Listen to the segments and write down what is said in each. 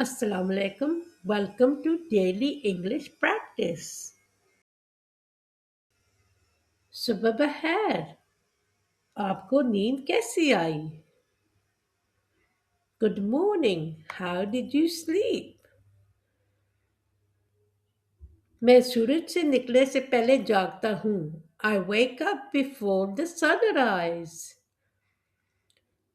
Assalamu alaikum. Welcome to Daily English Practice. सुबह बखैर. आपको नींद कैसी आई? Good morning. How did you sleep? मैं सूरज से निकले से पहले जागता हूँ. I wake up before the sunrise.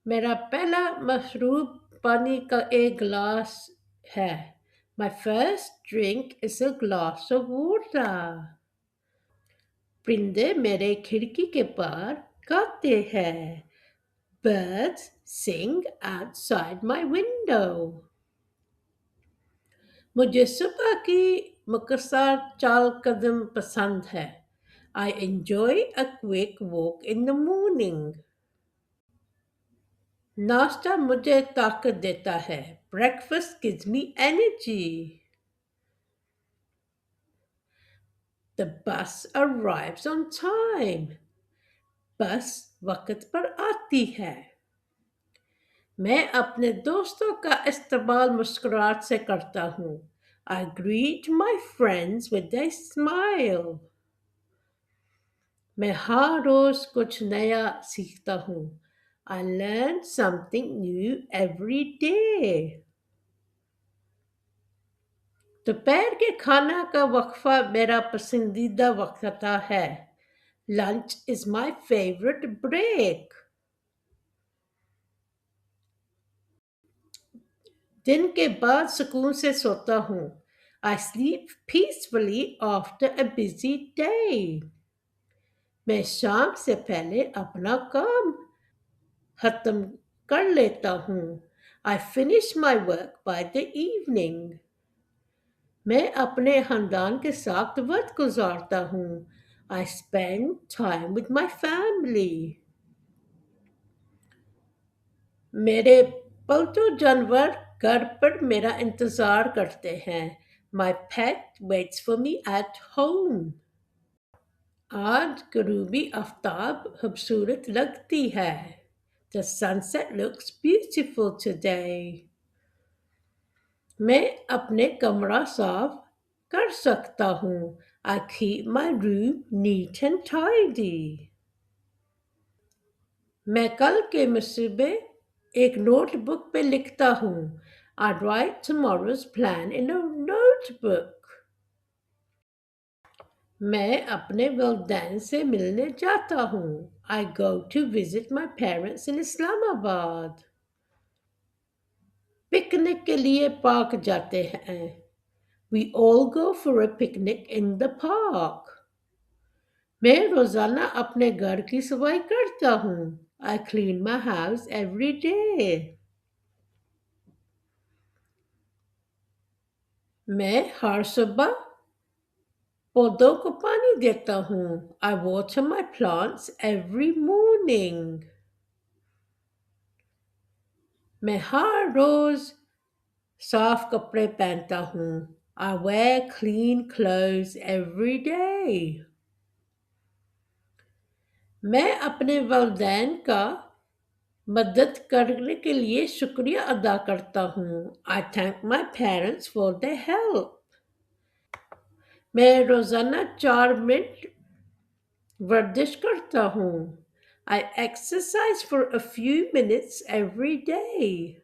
मेरा पहला मशरूब पानी का एक गिलास है. My first drink is a glass of water. परिंदे मेरे खिड़की के पार गाते हैं. Birds sing outside my window. मुझे सुबह की मुखर चाल कदम पसंद है. I enjoy a quick walk in the morning. नाश्ता मुझे ताकत देता है. Breakfast gives me energy. The bus arrives on time. बस वक्त पर आती है. मैं अपने दोस्तों का इस्तकबाल मुस्कुराहट से करता हूँ. I greet my friends with a smile. मैं हर रोज कुछ नया सीखता हूँ. I learn something new every day. दोपहर के खाना का वक्फा मेरा पसंदीदा वक्त है. Lunch is my favorite break. दिन के बाद सुकून से सोता हूँ. I sleep peacefully after a busy day. मैं शाम से पहले अपना काम खत्म कर लेता हूँ. I finish my work by the evening. मैं अपने खानदान के साथ वक्त गुजारता हूँ. I spend time with my family. मेरे पालतू जानवर घर पर मेरा इंतजार करते हैं. My pet waits for me at home. आज गरूबी आफ्ताब खूबसूरत लगती है. The sunset looks beautiful today. मैं अपने कमरा साफ कर सकता हूँ. I keep my room neat and tidy. मैं कल के मुसीबे एक नोटबुक पे लिखता हूँ. I write tomorrow's plan in a notebook. मैं अपने वालिदैन से मिलने जाता हूँ. I go to visit my parents in Islamabad. Picnic के लिए पार्क जाते हैं. We all go for a picnic in the park. मैं रोजाना अपने घर की सफाई करता हूँ. I clean my house every day. मैं हर सुबह पौधों को पानी देता हूँ. I water my plants every morning. मैं हर रोज साफ कपड़े पहनता हूँ. I wear clean clothes every day. मैं अपने वालिदैन का मदद करने के लिए शुक्रिया अदा करता हूँ. I thank my parents for their help. मैं रोजाना 4 मिनट वर्जिश करता हूँ. I exercise for a few minutes every day.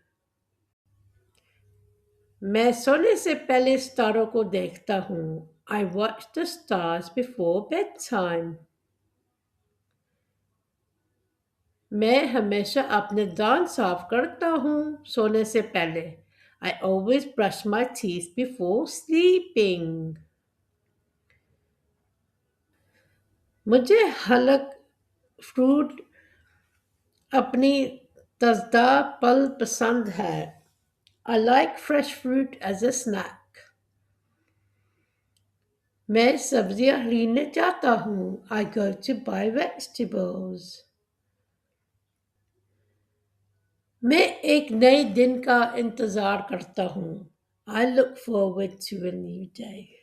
मैं सोने से पहले सितारों को देखता हूँ. I watch the stars before bedtime. मैं हमेशा अपने दांत साफ करता हूँ सोने से पहले. I always brush my teeth before sleeping. मुझे हलक फ्रूट अपनी ताज़ा फल पसंद है. I like fresh fruit as a snack. मैं सब्जियां खरीदने जाता हूँ. I go to buy vegetables. मैं एक नए दिन का इंतजार करता हूँ. I look forward to a new day.